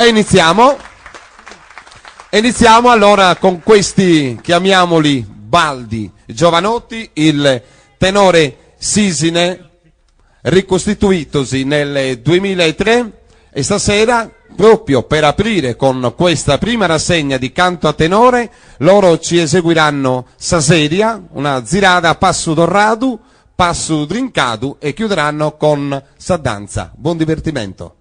E iniziamo allora con questi, chiamiamoli baldi giovanotti, il tenore Sisine, ricostituitosi nel 2003, e stasera, proprio per aprire con questa prima rassegna di canto a tenore, loro ci eseguiranno Saseria, una zirada a Passu Dorradu, Passu Drincadu, e chiuderanno con Saddanza. Buon divertimento.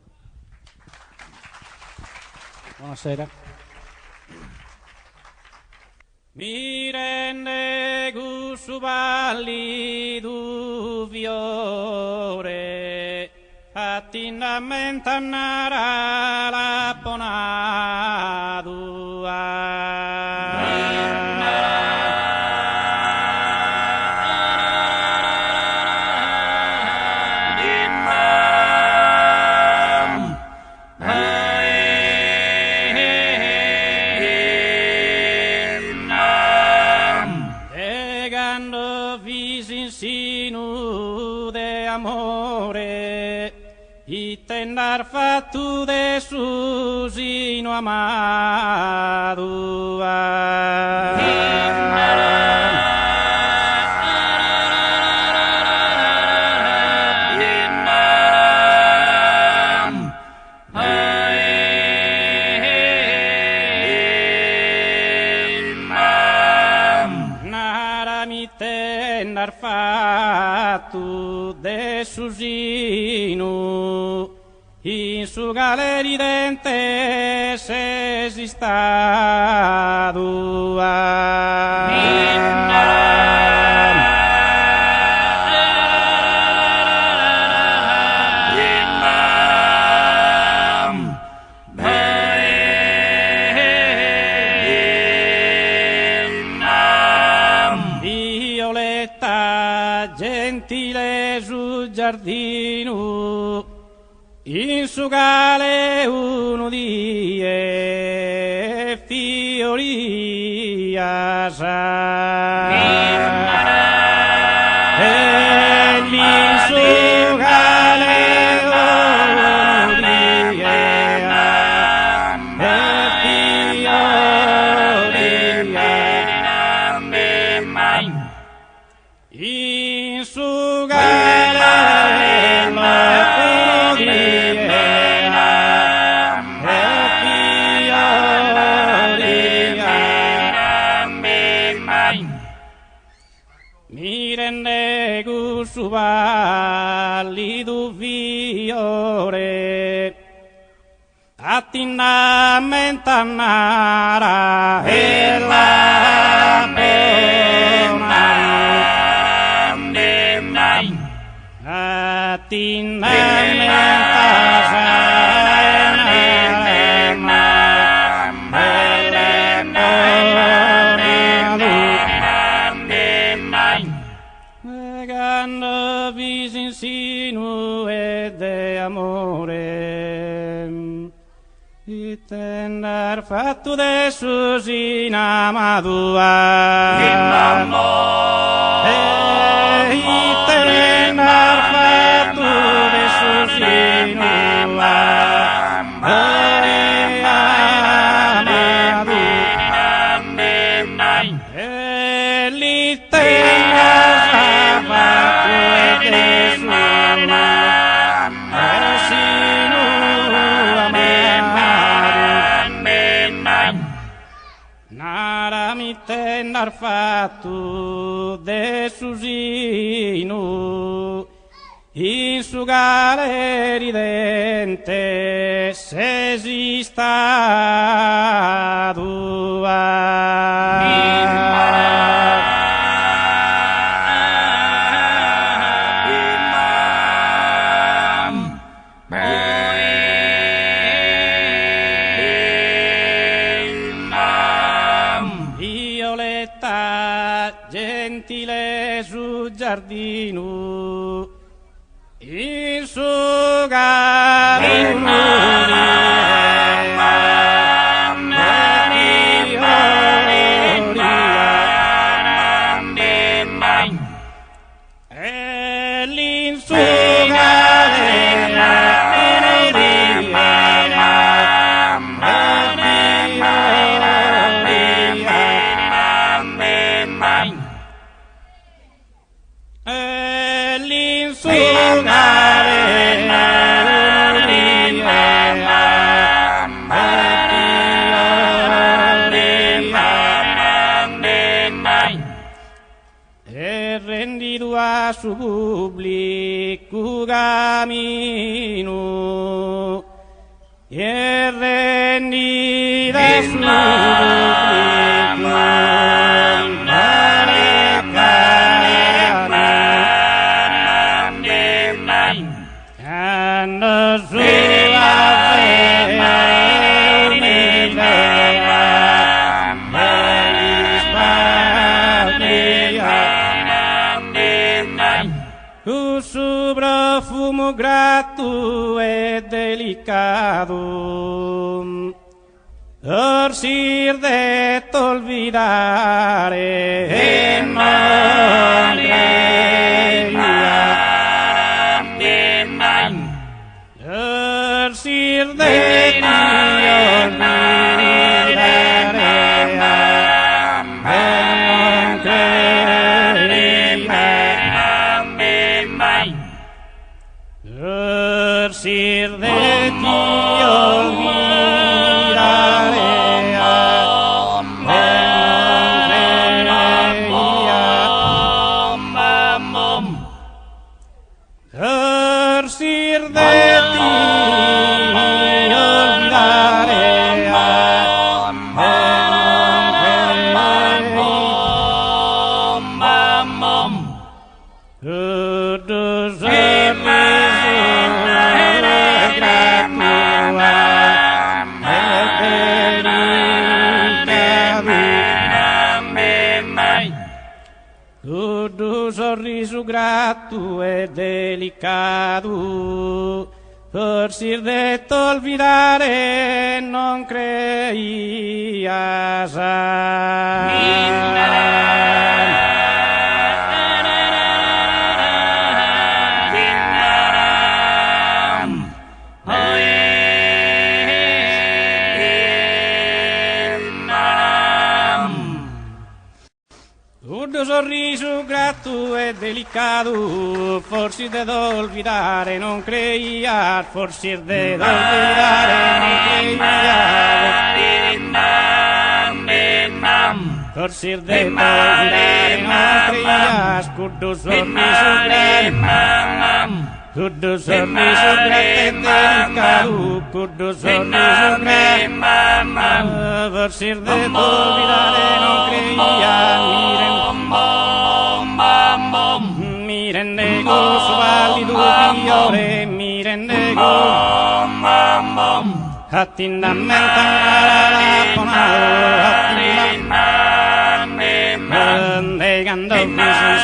Buonasera. Mi rende gusto pallido fiore, attinamento nara la Itendar fatto de susino amado. Nara mi tendar fatto de susino in su galeri dente se esistado Violetta gentile sul giardino in su gale uno die fioria sa e in su gale uno die in su gale mi rende gusto pallido fiore, attinamento nara e la bona, Negando visin sinu e de amore, itendar fatto de susin amadua, itendar fatto de susin nara mi tendar fatto de susino in su galeri dente se esistado Violetta gentile sul giardino in su e l'insu su pubblico cammino e rendi da su su profumo grato e delicato, orsir detto olvidare e non creia, orsir detto sir de ti olvidare sir de ti tu sorriso grato e delicato, forse detto olvidare non creia un sorriso grato e delicato, forse de olvidare non creia, forse de olvidare non creia, forse de olvidare non creia, scudo sorriso Kudu sorriso grato e delicato, kudu sorriso grato, forse de olvidare non creia, mi rennego su valido fiore, mi rennego attendamente negando il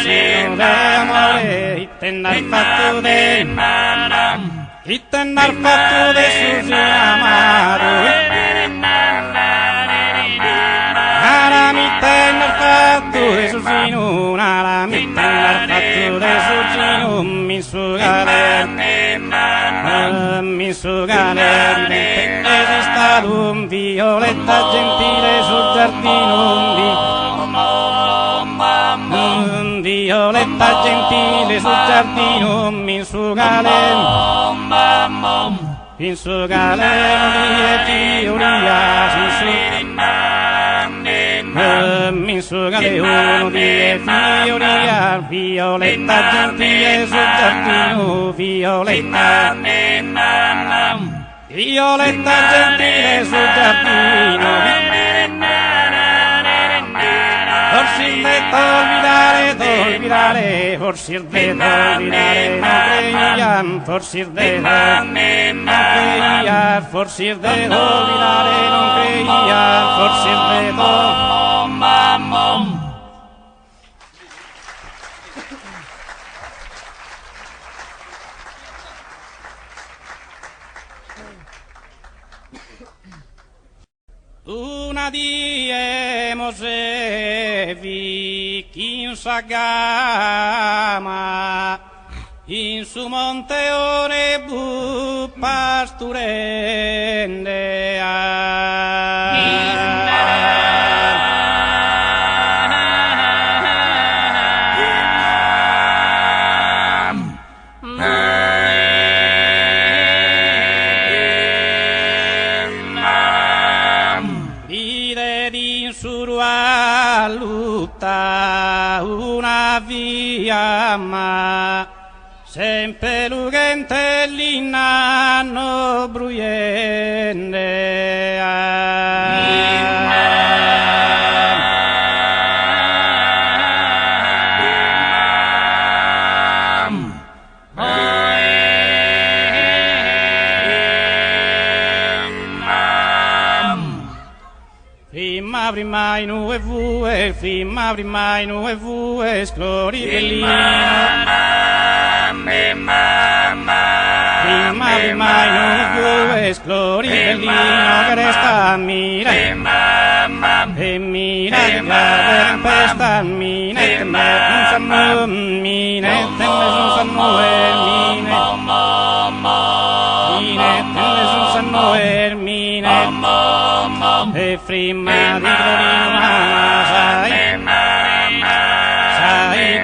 seno d'amore, ittenar fatto de susi amaro, ittenar fatto de susino, ittenar fatto de susino, mi sugale, esistado un violetta gentile sul giardino, violetta gentile sul giardino, in suo galeno di fioria, in suo galeno di fioria, violetta gentile sul giardino, violetta gentile sul giardino, forse detto olvidare, forse detto olvidare non creian, forse detto creian, forse detto olvidare non creian, forse detto una die Mosè vi in Sagama, in su monte Orebu pasturende una via chiama, sempre lugente l'innanno bruyende. Prima in UV, prima in UV, sclori bellino. Prima in UV, sclori bellino, che resta a mira. E mira che la tempesta, mine, non sanno, mine, non sanno, non sanno, e prima di glorina sai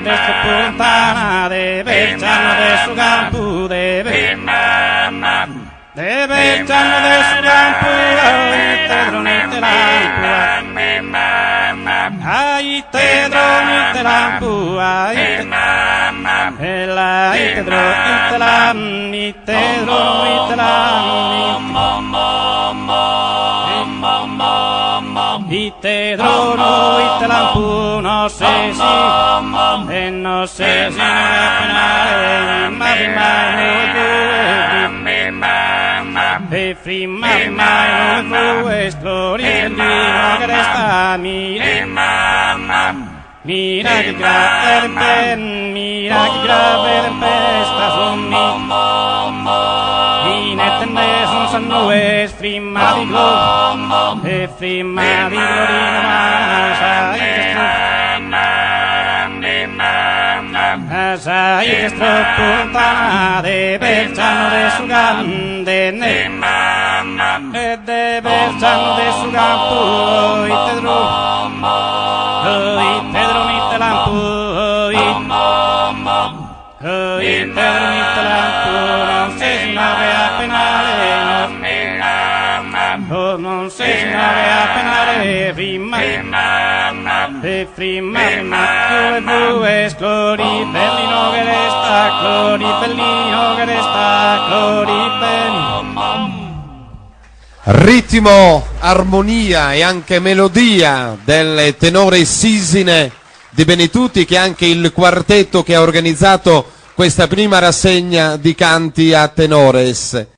destra puntana de Berciano de su campo de Berciano de su campo te dronite lampu ai te dronite lampu ai te dronite Ite drono, ite lampu, no sé si non appena ma prima non esplori il vino che resta mira che grave tempesta Inetende son sannues, prima di gloria, e prima di glorina, sai che stroppata de Berciano de su grande e de Berciano de su campo, i pedronite lampu, non sei se nave a penale, non sei se nave a penale, prima dove sclori bellino che resta, clori bellino che resta, clori bellino. Ritmo, armonia e anche melodia del tenore Sisine di Benituti, che è anche il quartetto che ha organizzato questa prima rassegna di canti a tenores.